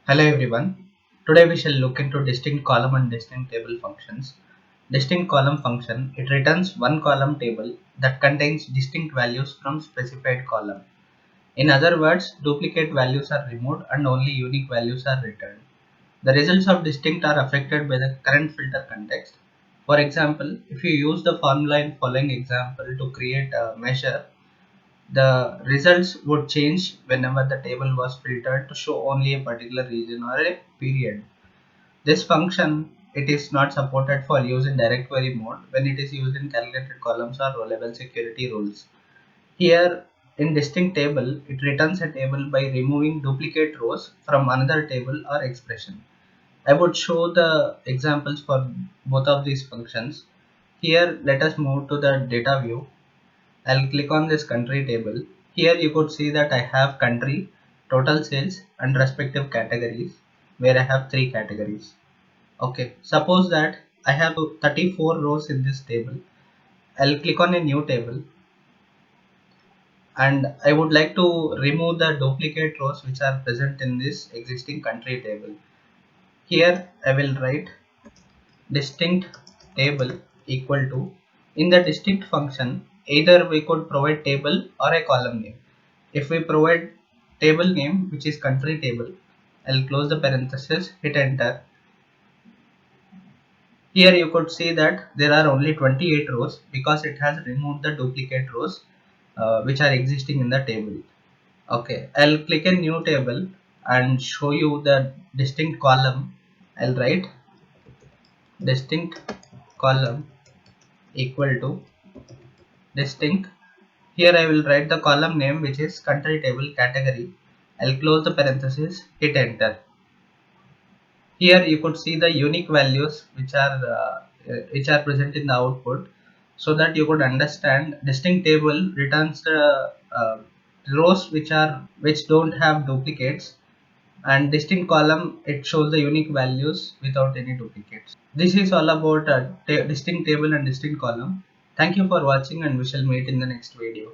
Hello everyone. Today we shall look into distinct column and distinct table functions. Distinct column function, it returns one column table that contains distinct values from specified column. In other words, duplicate values are removed and only unique values are returned. The results of distinct are affected by the current filter context. For example, if you use the formula in following example to create a measure, the results would change whenever the table was filtered to show only a particular region or a period. This function it is not supported for use in direct query mode when it is used in calculated columns or row level security rules. Here in distinct table, it returns a table by removing duplicate rows from another table or expression. I would show the examples for both of these functions. Here let us move to the data view. I'll click on this country table. Here you could see that I have country, total sales and respective categories where I have three categories. Okay, suppose that I have 34 rows in this table. I'll click on a new table and I would like to remove the duplicate rows which are present in this existing country table. Here I will write distinct table equal to, in the distinct function either we could provide table or a column name. If we provide table name which is country table, I'll close the parenthesis, hit enter. Here you could see that there are only 28 rows because it has removed the duplicate rows which are existing in the table. Okay, I'll click a new table and show you the distinct column. I'll write distinct column equal to distinct. Here I will write the column name which is country table category. I'll close the parenthesis, hit enter. Here you could see the unique values which are present in the output, so that you could understand distinct table returns the rows which don't have duplicates, and distinct column it shows the unique values without any duplicates. This is all about distinct table and distinct column. Thank you for watching and we shall meet in the next video.